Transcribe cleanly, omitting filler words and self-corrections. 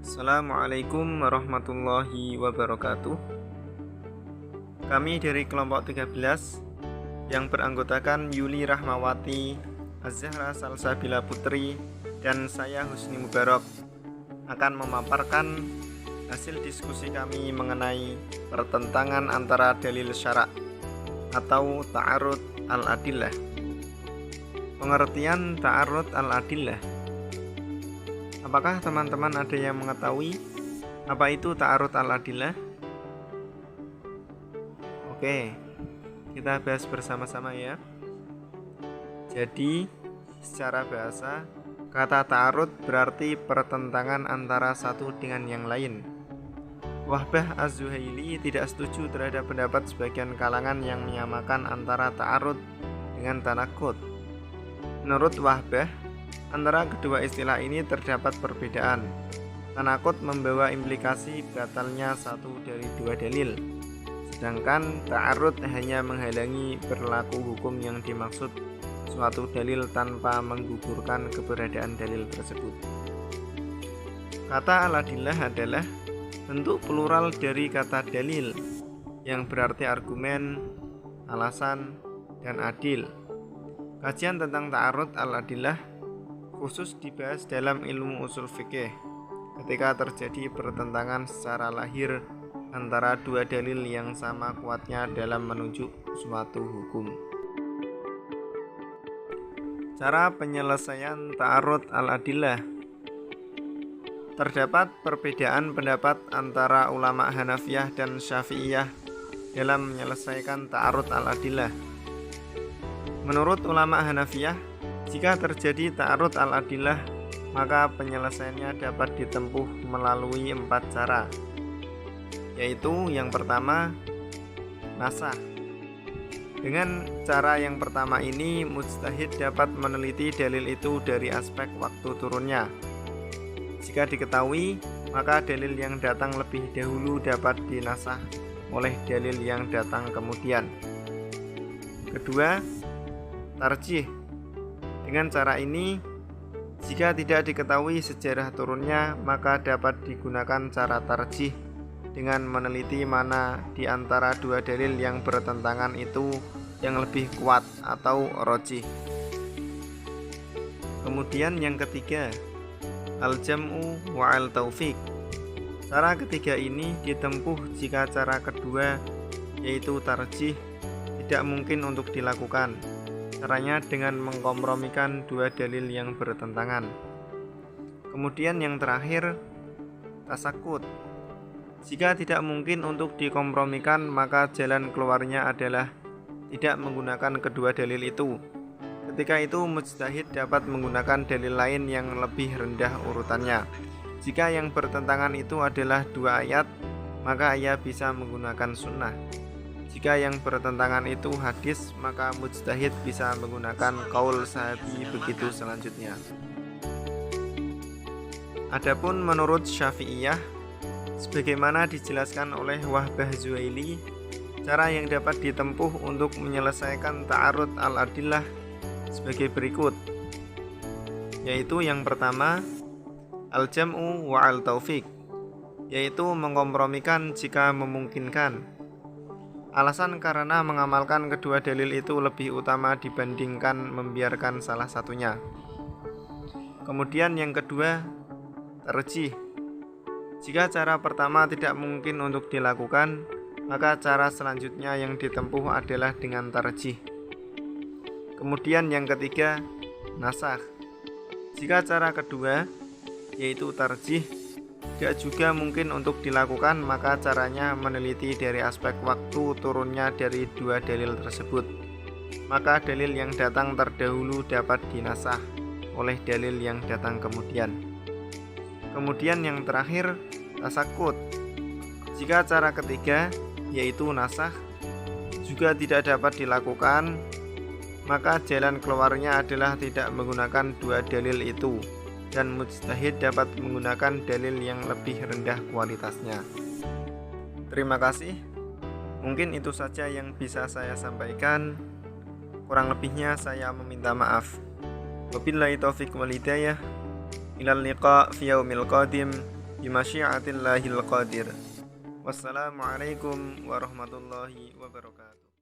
Assalamualaikum warahmatullahi wabarakatuh. Kami dari kelompok 13 yang beranggotakan Yuli Rahmawati, Az-Zahra Salsabila Putri, dan saya Husni Mubarak akan memaparkan hasil diskusi kami mengenai pertentangan antara dalil syara' atau ta'arud al-adillah. Pengertian ta'arud al-adillah. Apakah teman-teman ada yang mengetahui apa itu ta'arud al-adillah? Oke, kita bahas bersama-sama ya. Jadi, secara bahasa, kata ta'arud berarti pertentangan antara satu dengan yang lain. Wahbah Az-Zuhaili tidak setuju terhadap pendapat sebagian kalangan yang menyamakan antara ta'arud dengan tanakud. Menurut Wahbah, antara kedua istilah ini terdapat perbedaan. Tanakut membawa implikasi batalnya satu dari dua dalil, sedangkan ta'arud hanya menghalangi berlaku hukum yang dimaksud suatu dalil tanpa menggugurkan keberadaan dalil tersebut. Kata al-adillah adalah bentuk plural dari kata dalil yang berarti argumen, alasan, dan adil. Kajian tentang ta'arud al-adillah khusus dibahas dalam ilmu usul fikih ketika terjadi pertentangan secara lahir antara dua dalil yang sama kuatnya dalam menunjuk suatu hukum. Cara penyelesaian ta'arud al-adillah. Terdapat perbedaan pendapat antara ulama Hanafiyah dan Syafi'iyah dalam menyelesaikan ta'arud al-adillah. Menurut ulama Hanafiyah, jika terjadi ta'arud al-adillah, maka penyelesaiannya dapat ditempuh melalui 4 cara, yaitu yang pertama, nasakh. Dengan cara yang pertama ini, mujtahid dapat meneliti dalil itu dari aspek waktu turunnya. Jika diketahui, maka dalil yang datang lebih dahulu dapat dinasakh oleh dalil yang datang kemudian. Kedua, tarjih. Dengan cara ini, jika tidak diketahui sejarah turunnya, maka dapat digunakan cara tarjih dengan meneliti mana di antara dua dalil yang bertentangan itu yang lebih kuat atau rojih. Kemudian yang ketiga, al-jam'u wa al-taufiq. Cara ketiga ini ditempuh jika cara kedua, yaitu tarjih, tidak mungkin untuk dilakukan. Caranya dengan mengkompromikan dua dalil yang bertentangan. Kemudian yang terakhir, tasakut. Jika tidak mungkin untuk dikompromikan, maka jalan keluarnya adalah tidak menggunakan kedua dalil itu. Ketika itu mujtahid dapat menggunakan dalil lain yang lebih rendah urutannya. Jika yang bertentangan itu adalah dua ayat, maka ia bisa menggunakan sunnah. Jika yang bertentangan itu hadis, maka mujtahid bisa menggunakan qaul sahabi begitu selanjutnya. Adapun menurut Syafi'iyah, sebagaimana dijelaskan oleh Wahbah Zuhaili, cara yang dapat ditempuh untuk menyelesaikan ta'arud al-adillah sebagai berikut, yaitu yang pertama, al-jam'u wa al-taufiq, yaitu mengkompromikan jika memungkinkan. Alasan karena mengamalkan kedua dalil itu lebih utama dibandingkan membiarkan salah satunya. Kemudian yang kedua, tarjih. Jika cara pertama tidak mungkin untuk dilakukan, maka cara selanjutnya yang ditempuh adalah dengan tarjih. Kemudian yang ketiga, nasakh. Jika cara kedua, yaitu tarjih, tidak juga mungkin untuk dilakukan, maka caranya meneliti dari aspek waktu turunnya dari dua dalil tersebut. Maka dalil yang datang terdahulu dapat dinasakh oleh dalil yang datang kemudian. Kemudian yang terakhir, tasakut. Jika cara ketiga, yaitu nasakh, juga tidak dapat dilakukan, maka jalan keluarnya adalah tidak menggunakan dua dalil itu, dan mujtahid dapat menggunakan dalil yang lebih rendah kualitasnya. Terima kasih. Mungkin itu saja yang bisa saya sampaikan. Kurang lebihnya saya meminta maaf. Wabillahi taufiq wal hidayah. Ilal liqa fi yaumil qadim. bimasyiatillahil qadir. Wassalamualaikum warahmatullahi wabarakatuh.